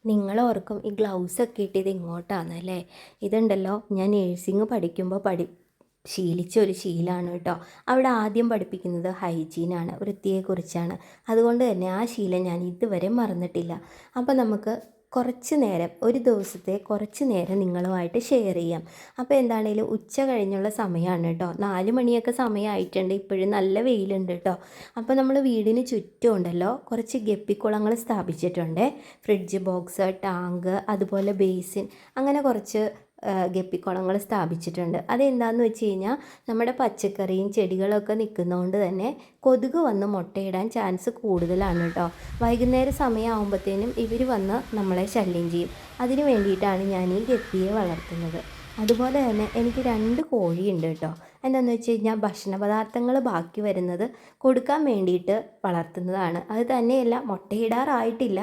നിങ്ങളോർക്കും ഈ ഗ്ലൗസൊക്കെ ഇട്ടിത് ഇങ്ങോട്ടാണെന്നല്ലേ? ഇതുണ്ടല്ലോ, ഞാൻ നേഴ്സിംഗ് പഠിക്കുമ്പോൾ ശീലിച്ച ഒരു ശീലമാണ് കേട്ടോ. അവിടെ ആദ്യം പഠിപ്പിക്കുന്നത് ഹൈജീനാണ്, വൃത്തിയെക്കുറിച്ചാണ്. അതുകൊണ്ട് തന്നെ ആ ശീലം ഞാൻ ഇതുവരെ മറന്നിട്ടില്ല. അപ്പോൾ നമുക്ക് കുറച്ച് നേരം, ഒരു ദിവസത്തെ കുറച്ച് നേരം നിങ്ങളുമായിട്ട് ഷെയർ ചെയ്യാം. അപ്പോൾ എന്താണേലും ഉച്ച കഴിഞ്ഞുള്ള സമയമാണ് കേട്ടോ. 4 മണിയൊക്കെ സമയമായിട്ടുണ്ട്. ഇപ്പോഴും നല്ല വെയിലുണ്ട് കേട്ടോ. അപ്പോൾ നമ്മൾ വീടിന് ചുറ്റും ഉണ്ടല്ലോ കുറച്ച് ഗപ്പിക്കുളങ്ങൾ സ്ഥാപിച്ചിട്ടുണ്ട്. ഫ്രിഡ്ജ് ബോക്സ്, ടാങ്ക്, അതുപോലെ ബേസിൻ, അങ്ങനെ കുറച്ച് ഗപ്പിക്കുളങ്ങൾ സ്ഥാപിച്ചിട്ടുണ്ട്. അതെന്താണെന്ന് വെച്ച് കഴിഞ്ഞാൽ നമ്മുടെ പച്ചക്കറിയും ചെടികളൊക്കെ നിൽക്കുന്നതുകൊണ്ട് തന്നെ കൊതുക് വന്ന് മുട്ടയിടാൻ ചാൻസ് കൂടുതലാണ് കേട്ടോ. വൈകുന്നേരം സമയമാകുമ്പോഴത്തേനും ഇവർ വന്ന് നമ്മളെ ശല്യം ചെയ്യും. അതിന് വേണ്ടിയിട്ടാണ് ഞാൻ ഈ ഗപ്പിയെ വളർത്തുന്നത്. അതുപോലെ തന്നെ എനിക്ക് 2 കോഴിയുണ്ട് കേട്ടോ. എന്താണെന്ന് വെച്ച് കഴിഞ്ഞാൽ ഭക്ഷണ പദാർത്ഥങ്ങൾ ബാക്കി വരുന്നത് കൊടുക്കാൻ വേണ്ടിയിട്ട് വളർത്തുന്നതാണ്. അത് തന്നെയല്ല, മുട്ടയിടാറായിട്ടില്ല,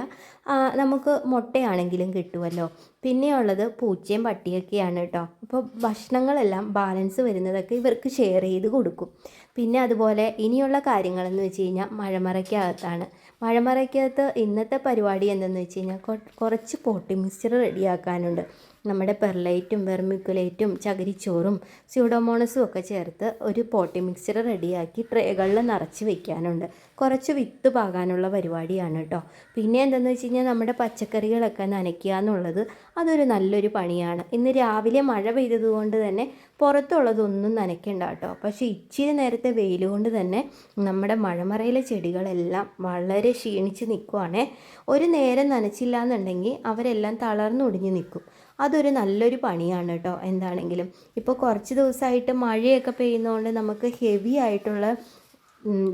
നമുക്ക് മുട്ടയാണെങ്കിലും കിട്ടുമല്ലോ. പിന്നെയുള്ളത് പൂച്ചയും പട്ടിയൊക്കെയാണ് കേട്ടോ. അപ്പോൾ ഭക്ഷണങ്ങളെല്ലാം ബാലൻസ് വരുന്നതൊക്കെ ഇവർക്ക് ഷെയർ ചെയ്ത് കൊടുക്കും. പിന്നെ അതുപോലെ ഇനിയുള്ള കാര്യങ്ങളെന്ന് വെച്ച് കഴിഞ്ഞാൽ മഴമറയ്ക്കകത്താണ്. മഴമറയ്ക്കകത്ത് ഇന്നത്തെ പരിപാടി എന്തെന്ന് വെച്ച് കഴിഞ്ഞാൽ കുറച്ച് പോട്ടി മിക്സ്ചർ റെഡിയാക്കാനുണ്ട്. നമ്മുടെ പെർലൈറ്റും വെർമിക്കുലേറ്റും ചകിരിച്ചോറും സ്യൂഡോമോണസും ഒക്കെ ചേർത്ത് ഒരു പോട്ടി മിക്സ്ചർ റെഡിയാക്കി ട്രേകളിൽ നിറച്ച് വെക്കാനുണ്ട്. കുറച്ച് വിത്ത് പാകാനുള്ള പരിപാടിയാണ് കേട്ടോ. പിന്നെ എന്തെന്ന് വെച്ച് കഴിഞ്ഞാൽ നമ്മുടെ പച്ചക്കറികളൊക്കെ നനയ്ക്കുക എന്നുള്ളത് അതൊരു നല്ലൊരു പണിയാണ്. ഇന്ന് രാവിലെ മഴ പെയ്തതുകൊണ്ട് തന്നെ പുറത്തുള്ളതൊന്നും നനയ്ക്കണ്ട കേട്ടോ. പക്ഷേ ഇച്ചിരി നേരത്തെ വെയിൽ കൊണ്ട് തന്നെ നമ്മുടെ മഴമറയിലെ ചെടികളെല്ലാം വളരെ ക്ഷീണിച്ച് നിൽക്കുവാണേ. ഒരു നേരം നനച്ചില്ല എന്നുണ്ടെങ്കിൽ അവരെല്ലാം തളർന്നൊടിഞ്ഞ് നിൽക്കും. അതൊരു നല്ലൊരു പണിയാണ് കേട്ടോ. എന്താണെങ്കിലും ഇപ്പോൾ കുറച്ച് ദിവസമായിട്ട് മഴയൊക്കെ പെയ്യുന്നതുകൊണ്ട് നമുക്ക് ഹെവി ആയിട്ടുള്ള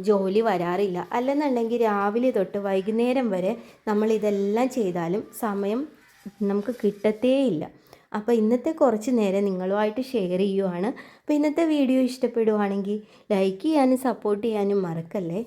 ജോലി വരാറില്ല. അല്ലെന്നുണ്ടെങ്കിൽ രാവിലെ തൊട്ട് വൈകുന്നേരം വരെ നമ്മളിതെല്ലാം ചെയ്താലും സമയം നമുക്ക് കിട്ടത്തേയില്ല. അപ്പോൾ ഇന്നത്തെ കുറച്ച് നേരം നിങ്ങളുമായിട്ട് ഷെയർ ചെയ്യുവാണ്. അപ്പോൾ ഇന്നത്തെ വീഡിയോ ഇഷ്ടപ്പെടുവാണെങ്കിൽ ലൈക്ക് ചെയ്യാനും സപ്പോർട്ട് ചെയ്യാനും മറക്കല്ലേ.